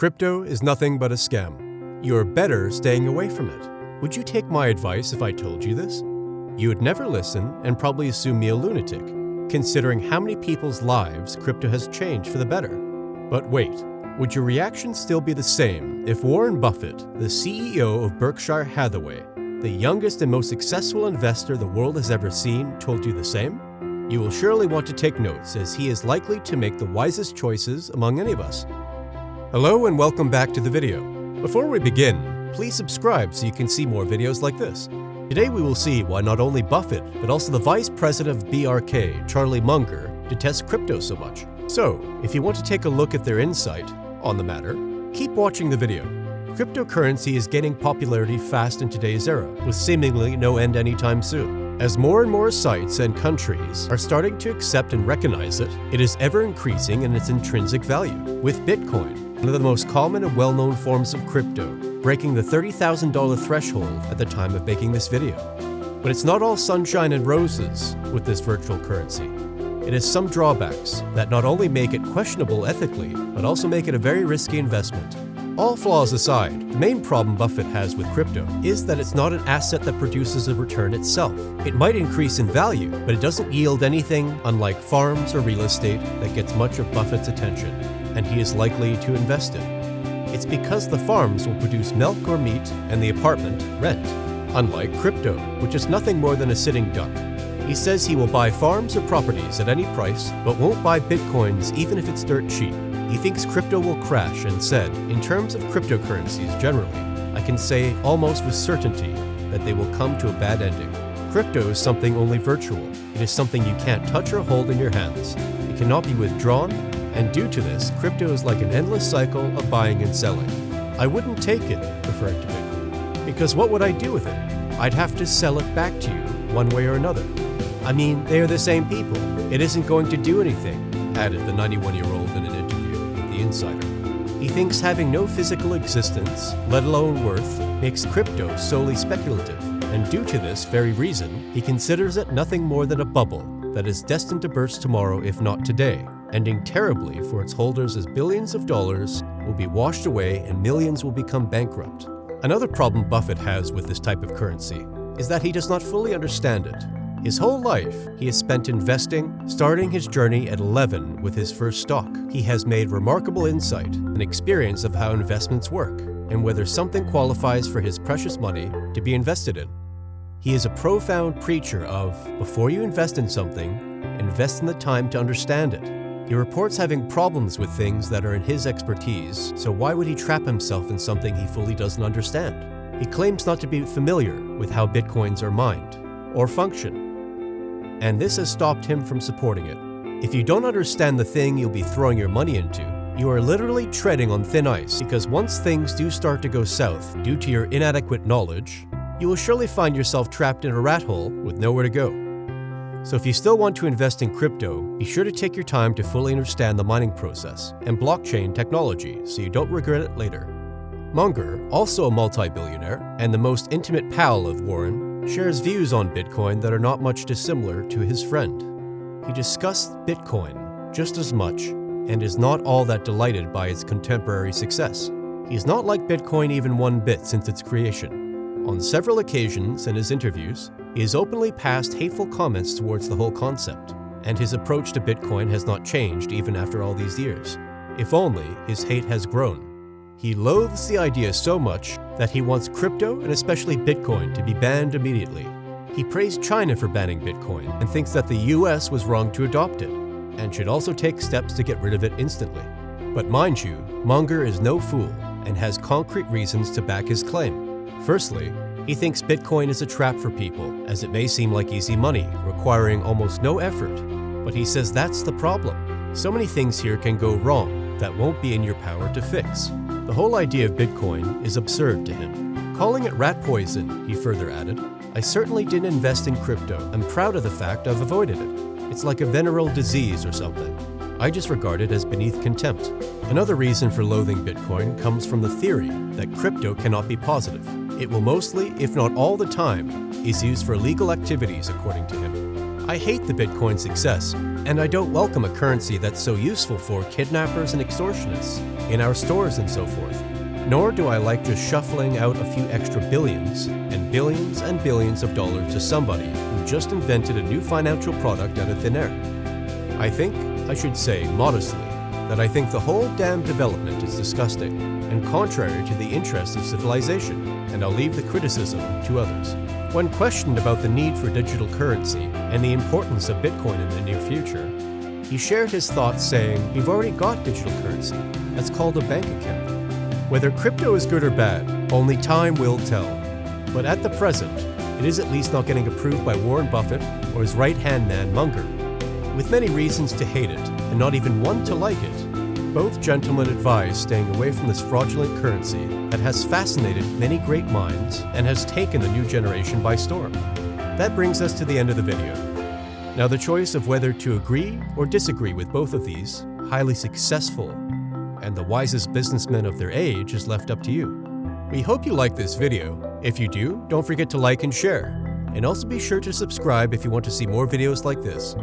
Crypto is nothing but a scam. You're better staying away from it. Would you take my advice if I told you this? You would never listen and probably assume me a lunatic, considering how many people's lives crypto has changed for the better. But wait, would your reaction still be the same if Warren Buffett, the CEO of Berkshire Hathaway, the youngest and most successful investor the world has ever seen, told you the same? You will surely want to take notes, as he is likely to make the wisest choices among any of us. Hello and welcome back to the video. Before we begin, please subscribe so you can see more videos like this. Today we will see why not only Buffett, but also the Vice President of BRK, Charlie Munger, detests crypto so much. So, if you want to take a look at their insight on the matter, keep watching the video. Cryptocurrency is gaining popularity fast in today's era, with seemingly no end anytime soon. As more and more sites and countries are starting to accept and recognize it, it is ever increasing in its intrinsic value, with Bitcoin, one of the most common and well-known forms of crypto, breaking the $30,000 threshold at the time of making this video. But it's not all sunshine and roses with this virtual currency. It has some drawbacks that not only make it questionable ethically, but also make it a very risky investment. All flaws aside, the main problem Buffett has with crypto is that it's not an asset that produces a return itself. It might increase in value, but it doesn't yield anything, unlike farms or real estate, that gets much of Buffett's attention, and he is likely to invest in. It's because the farms will produce milk or meat and the apartment rent, unlike crypto, which is nothing more than a sitting duck. He says he will buy farms or properties at any price, but won't buy bitcoins even if it's dirt cheap. He thinks crypto will crash and said, in terms of cryptocurrencies generally, I can say almost with certainty that they will come to a bad ending. Crypto is something only virtual. It is something you can't touch or hold in your hands. It cannot be withdrawn, and due to this, crypto is like an endless cycle of buying and selling. I wouldn't take it, referring to Bitcoin, because what would I do with it? I'd have to sell it back to you, one way or another. I mean, they are the same people. It isn't going to do anything, added the 91-year-old in an interview with The Insider. He thinks having no physical existence, let alone worth, makes crypto solely speculative, and due to this very reason, he considers it nothing more than a bubble that is destined to burst tomorrow if not today, ending terribly for its holders as billions of dollars will be washed away and millions will become bankrupt. Another problem Buffett has with this type of currency is that he does not fully understand it. His whole life, he has spent investing, starting his journey at 11 with his first stock. He has made remarkable insight and experience of how investments work and whether something qualifies for his precious money to be invested in. He is a profound preacher of, before you invest in something, invest in the time to understand it. He reports having problems with things that are in his expertise, so why would he trap himself in something he fully doesn't understand? He claims not to be familiar with how bitcoins are mined or function, and this has stopped him from supporting it. If you don't understand the thing you'll be throwing your money into, you are literally treading on thin ice, because once things do start to go south due to your inadequate knowledge, you will surely find yourself trapped in a rat hole with nowhere to go. So if you still want to invest in crypto, be sure to take your time to fully understand the mining process and blockchain technology so you don't regret it later. Munger, also a multi-billionaire and the most intimate pal of Warren, shares views on Bitcoin that are not much dissimilar to his friend. He discussed Bitcoin just as much and is not all that delighted by its contemporary success. He is not like Bitcoin even one bit since its creation. On several occasions in his interviews, he has openly passed hateful comments towards the whole concept, and his approach to Bitcoin has not changed even after all these years. If only his hate has grown. He loathes the idea so much that he wants crypto and especially Bitcoin to be banned immediately. He praised China for banning Bitcoin and thinks that the US was wrong to adopt it, and should also take steps to get rid of it instantly. But mind you, Munger is no fool and has concrete reasons to back his claim. Firstly, he thinks Bitcoin is a trap for people, as it may seem like easy money, requiring almost no effort. But he says that's the problem. So many things here can go wrong that won't be in your power to fix. The whole idea of Bitcoin is absurd to him. Calling it rat poison, he further added, I certainly didn't invest in crypto. I'm proud of the fact I've avoided it. It's like a venereal disease or something. I just regard it as beneath contempt. Another reason for loathing Bitcoin comes from the theory that crypto cannot be positive. It will mostly, if not all the time, is used for illegal activities, according to him. I hate the Bitcoin success, and I don't welcome a currency that's so useful for kidnappers and extortionists in our stores and so forth. Nor do I like just shuffling out a few extra billions and billions of dollars to somebody who just invented a new financial product out of thin air. I think, I should say modestly, that I think the whole damn development is disgusting and contrary to the interests of civilization, and I'll leave the criticism to others. When questioned about the need for digital currency and the importance of Bitcoin in the near future, he shared his thoughts saying, "We've already got digital currency. That's called a bank account. Whether crypto is good or bad, only time will tell. But at the present, it is at least not getting approved by Warren Buffett or his right-hand man Munger. With many reasons to hate it and not even one to like it, both gentlemen advise staying away from this fraudulent currency that has fascinated many great minds and has taken the new generation by storm." That brings us to the end of the video. Now the choice of whether to agree or disagree with both of these highly successful and the wisest businessmen of their age is left up to you. We hope you like this video. If you do, don't forget to like and share. And also be sure to subscribe if you want to see more videos like this.